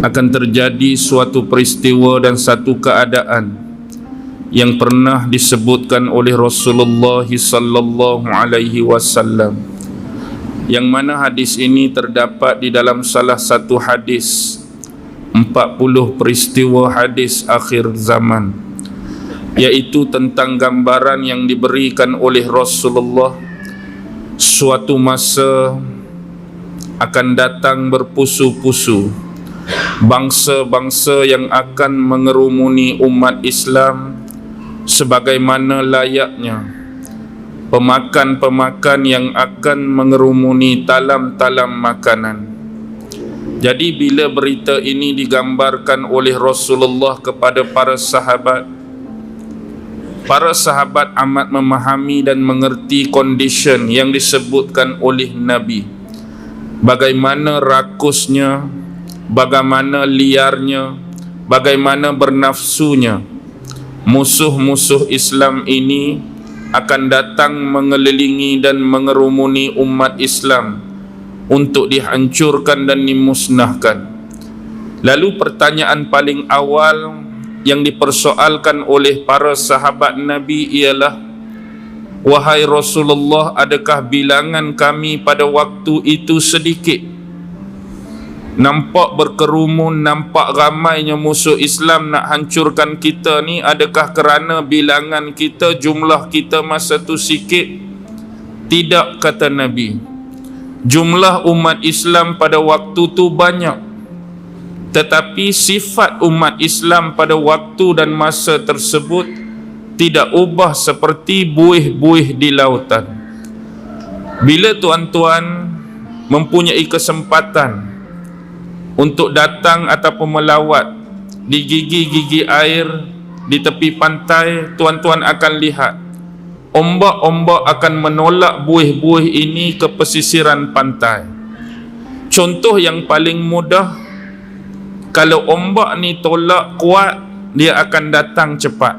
akan terjadi suatu peristiwa dan satu keadaan yang pernah disebutkan oleh Rasulullah sallallahu alaihi wasallam, yang mana hadis ini terdapat di dalam salah satu hadis 40 peristiwa hadis akhir zaman, yaitu tentang gambaran yang diberikan oleh Rasulullah suatu masa akan datang berpusu-pusu bangsa-bangsa yang akan mengerumuni umat Islam sebagaimana layaknya pemakan-pemakan yang akan mengerumuni talam-talam makanan. Jadi bila berita ini digambarkan oleh Rasulullah kepada para sahabat amat memahami dan mengerti condition yang disebutkan oleh Nabi, bagaimana rakusnya, bagaimana liarnya, bagaimana bernafsunya musuh-musuh Islam ini akan datang mengelilingi dan mengerumuni umat Islam untuk dihancurkan dan dimusnahkan. Lalu pertanyaan paling awal yang dipersoalkan oleh para sahabat Nabi ialah, wahai Rasulullah, adakah bilangan kami pada waktu itu sedikit? Nampak berkerumun, nampak ramainya musuh Islam nak hancurkan kita ni, adakah kerana bilangan kita, jumlah kita masa tu sikit? Tidak, kata Nabi. Jumlah umat Islam pada waktu tu banyak, tetapi sifat umat Islam pada waktu dan masa tersebut tidak ubah seperti buih-buih di lautan. Bila tuan-tuan mempunyai kesempatan untuk datang ataupun melawat di gigi-gigi air di tepi pantai, tuan-tuan akan lihat ombak-ombak akan menolak buih-buih ini ke pesisiran pantai. Contoh yang paling mudah, kalau ombak ni tolak kuat, dia akan datang cepat.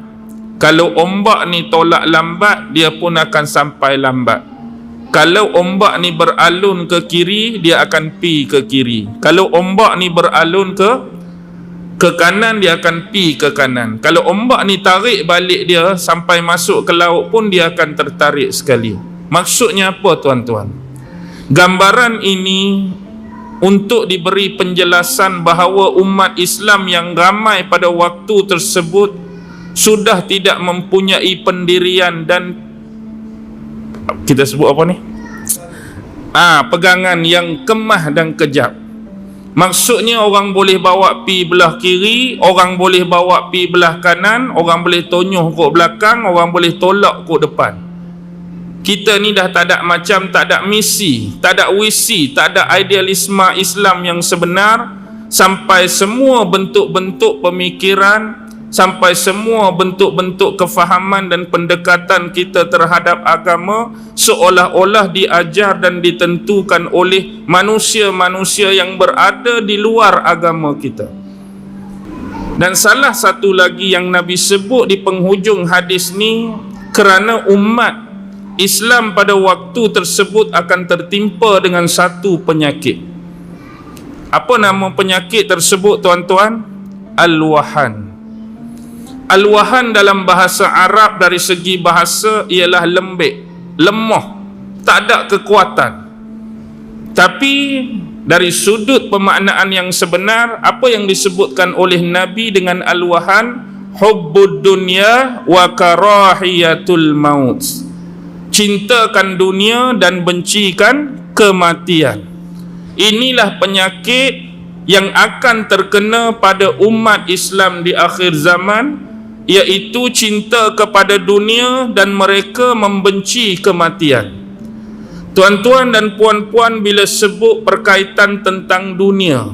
Kalau ombak ni tolak lambat, dia pun akan sampai lambat. Kalau ombak ni beralun ke kiri, dia akan pi ke kiri. Kalau ombak ni beralun ke kanan, dia akan pi ke kanan. Kalau ombak ni tarik balik dia sampai masuk ke laut pun, dia akan tertarik sekali. Maksudnya apa, tuan-tuan? Gambaran ini untuk diberi penjelasan bahawa umat Islam yang ramai pada waktu tersebut sudah tidak mempunyai pendirian dan kita sebut apa ni? Pegangan yang kemah dan kejap. Maksudnya orang boleh bawa pi belah kiri, orang boleh bawa pi belah kanan, orang boleh tonyoh ke belakang, orang boleh tolak ke depan. Kita ni dah tak ada macam, tak ada misi, tak ada visi, tak ada idealisme Islam yang sebenar, sampai semua bentuk-bentuk pemikiran, sampai semua bentuk-bentuk kefahaman dan pendekatan kita terhadap agama seolah-olah diajar dan ditentukan oleh manusia-manusia yang berada di luar agama kita. Dan salah satu lagi yang Nabi sebut di penghujung hadis ni, kerana umat Islam pada waktu tersebut akan tertimpa dengan satu penyakit. Apa nama penyakit tersebut, tuan-tuan? Al-wahan. Al-wahan dalam bahasa Arab dari segi bahasa ialah lembek, lemah, tak ada kekuatan. Tapi dari sudut pemaknaan yang sebenar, apa yang disebutkan oleh Nabi dengan al-wahan? Hubbud dunya wa karahiyatul maut. Cintakan dunia dan bencikan kematian. Inilah penyakit yang akan terkena pada umat Islam di akhir zaman, iaitu cinta kepada dunia dan mereka membenci kematian. Tuan-tuan dan puan-puan, bila sebut berkaitan tentang dunia,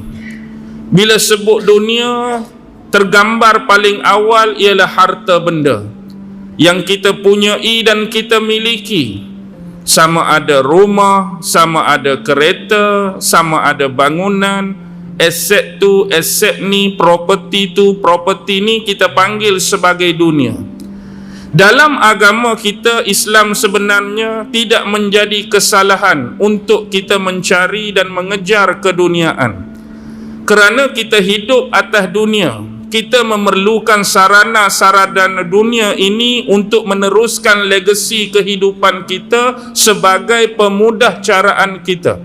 bila sebut dunia, tergambar paling awal ialah harta benda yang kita punyai dan kita miliki. Sama ada rumah, sama ada kereta, sama ada bangunan, aset tu, aset ni, property tu, property ni, kita panggil sebagai dunia. Dalam agama kita Islam sebenarnya tidak menjadi kesalahan untuk kita mencari dan mengejar keduniaan. kerana kita hidup atas dunia, kita memerlukan sarana-sarana dunia ini untuk meneruskan legasi kehidupan kita sebagai pemudah caraan kita.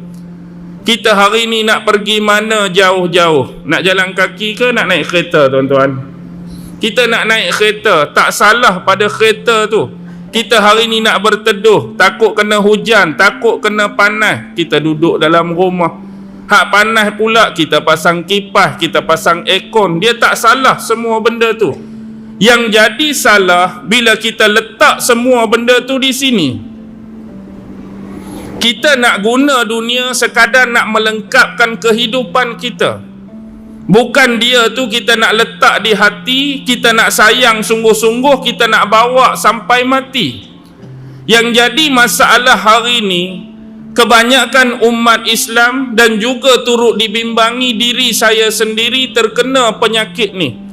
Kita hari ni nak pergi mana jauh-jauh? Nak jalan kaki ke nak naik kereta, tuan-tuan? Kita nak naik kereta, tak salah pada kereta tu. Kita hari ni nak berteduh, takut kena hujan, takut kena panas, kita duduk dalam rumah. Hak panas pula, kita pasang kipas, kita pasang aircon. Dia tak salah semua benda tu. Yang jadi salah bila kita letak semua benda tu di sini. Kita nak guna dunia sekadar nak melengkapkan kehidupan kita. Bukan dia tu kita nak letak di hati, kita nak sayang sungguh-sungguh, kita nak bawa sampai mati. Yang jadi masalah hari ini, kebanyakan umat Islam dan juga turut dibimbangi diri saya sendiri terkena penyakit ni.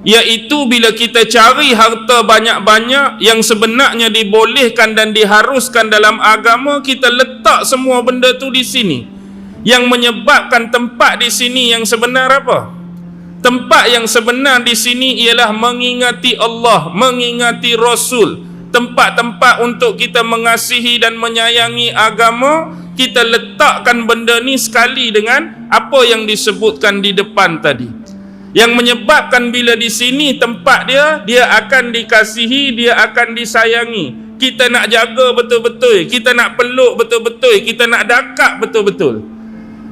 Iaitu bila kita cari harta banyak-banyak yang sebenarnya dibolehkan dan diharuskan dalam agama, kita letak semua benda tu di sini. Yang menyebabkan tempat di sini yang sebenar apa? Tempat yang sebenar di sini ialah mengingati Allah, mengingati Rasul. Tempat-tempat untuk kita mengasihi dan menyayangi agama, kita letakkan benda ni sekali dengan apa yang disebutkan di depan tadi. Yang menyebabkan bila di sini tempat dia akan dikasihi, dia akan disayangi. Kita nak jaga betul-betul, kita nak peluk betul-betul, kita nak dakap betul-betul.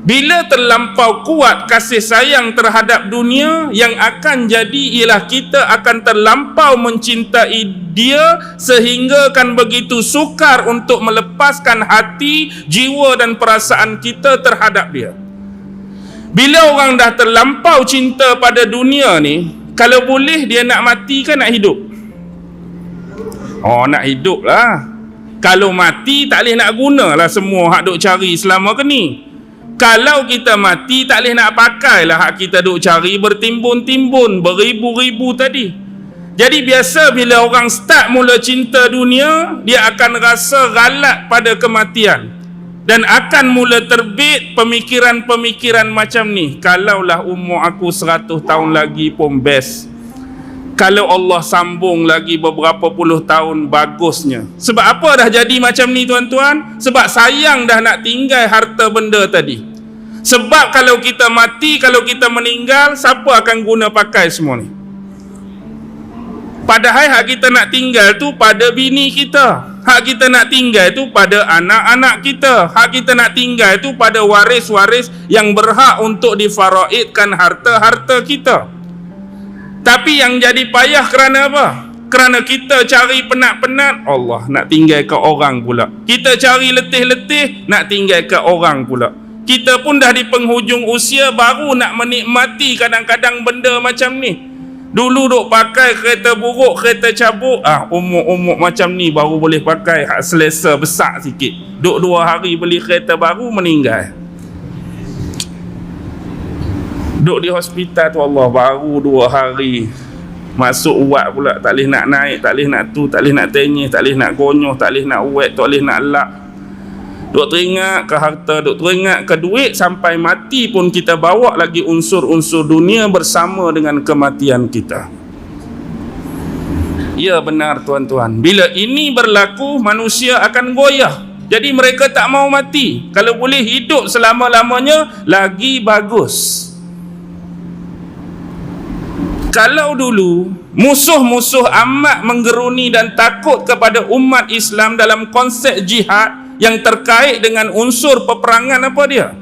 Bila terlampau kuat kasih sayang terhadap dunia, yang akan jadi ialah kita akan terlampau mencintai dia sehingga akan begitu sukar untuk melepaskan hati, jiwa dan perasaan kita terhadap dia. Bila orang dah terlampau cinta pada dunia ni, kalau boleh dia nak mati ke nak hidup? Oh, nak hidup lah. Kalau mati tak boleh nak gunalah semua hak duk cari selama ke ni. Kalau kita mati tak boleh nak pakai lah hak kita duk cari bertimbun-timbun, beribu-ribu tadi. Jadi biasa bila orang start mula cinta dunia, dia akan rasa galat pada kematian. Dan akan mula terbit pemikiran-pemikiran macam ni. Kalaulah umur aku 100 tahun lagi pun best. Kalau Allah sambung lagi beberapa puluh tahun, bagusnya. Sebab apa dah jadi macam ni, tuan-tuan? Sebab sayang dah nak tinggal harta benda tadi. Sebab kalau kita mati, kalau kita meninggal, siapa akan guna pakai semua ni? Padahal hak kita nak tinggal tu pada bini kita. Hak kita nak tinggal tu pada anak-anak kita. Hak kita nak tinggal tu pada waris-waris yang berhak untuk difaraidkan harta-harta kita. Tapi yang jadi payah kerana apa? Kerana kita cari penat-penat, Allah nak tinggal ke orang pula. Kita cari letih-letih, nak tinggal ke orang pula. Kita pun dah di penghujung usia, baru nak menikmati kadang-kadang benda macam ni. Dulu duk pakai kereta buruk, kereta cabuk, umur-umur macam ni baru boleh pakai, hak selesa besar sikit. Duk 2 hari beli kereta baru, meninggal. Duk di hospital tu Allah, baru 2 hari masuk uat pula, tak boleh nak naik, tak boleh nak tu, tak boleh nak tenyih, tak boleh nak gonyoh, tak boleh nak uat, tak boleh nak lap. Duk teringat ke harta, duk teringat ke duit, sampai mati pun kita bawa lagi unsur-unsur dunia bersama dengan kematian kita. Ya benar, tuan-tuan. Bila ini berlaku, manusia akan goyah. Jadi mereka tak mau mati. Kalau boleh hidup selama-lamanya, lagi bagus. Kalau dulu musuh-musuh amat menggeruni dan takut kepada umat Islam dalam konsep jihad yang terkait dengan unsur peperangan, apa dia?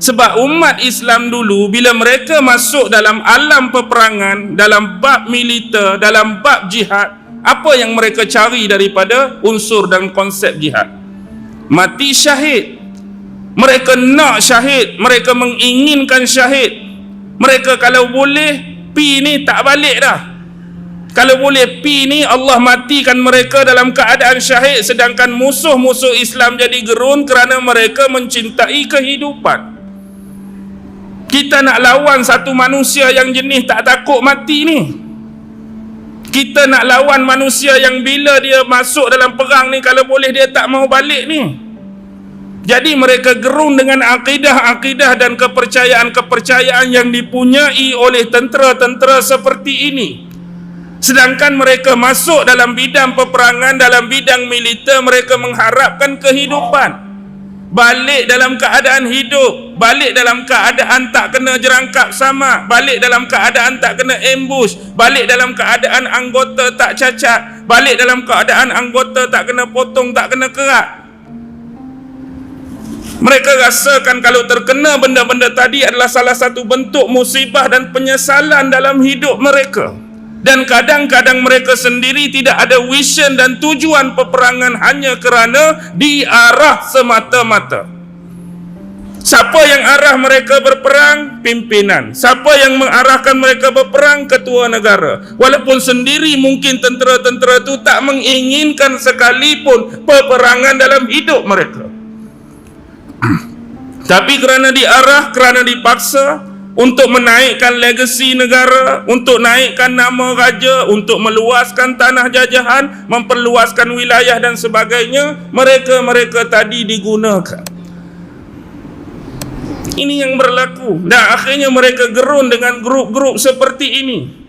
Sebab umat Islam dulu bila mereka masuk dalam alam peperangan, dalam bab militer, dalam bab jihad, apa yang mereka cari daripada unsur dan konsep jihad? Mati syahid. Mereka nak syahid, mereka menginginkan syahid. Mereka kalau boleh pi ni tak balik dah. Kalau boleh pi ni Allah matikan mereka dalam keadaan syahid, sedangkan musuh-musuh Islam jadi gerun kerana mereka mencintai kehidupan. Kita nak lawan satu manusia yang jenis tak takut mati ni. Kita nak lawan manusia yang bila dia masuk dalam perang ni, kalau boleh dia tak mau balik ni. Jadi mereka gerun dengan akidah-akidah dan kepercayaan-kepercayaan yang dipunyai oleh tentera-tentera seperti ini. Sedangkan mereka masuk dalam bidang peperangan, dalam bidang militer, mereka mengharapkan kehidupan. Balik dalam keadaan hidup, balik dalam keadaan tak kena jerangkap sama, balik dalam keadaan tak kena ambush, balik dalam keadaan anggota tak cacat, balik dalam keadaan anggota tak kena potong, tak kena kerat. Mereka rasakan kalau terkena benda-benda tadi adalah salah satu bentuk musibah dan penyesalan dalam hidup mereka. Dan kadang-kadang mereka sendiri tidak ada vision dan tujuan peperangan hanya kerana diarah semata-mata. Siapa yang arah mereka berperang? Pimpinan. Siapa yang mengarahkan mereka berperang? Ketua negara. Walaupun sendiri mungkin tentera-tentera itu tak menginginkan sekalipun peperangan dalam hidup mereka. Tapi kerana diarah, kerana dipaksa untuk menaikkan legasi negara, untuk naikkan nama raja, untuk meluaskan tanah jajahan, memperluaskan wilayah dan sebagainya, mereka tadi digunakan. Ini yang berlaku. Dan akhirnya mereka gerun dengan grup-grup seperti ini.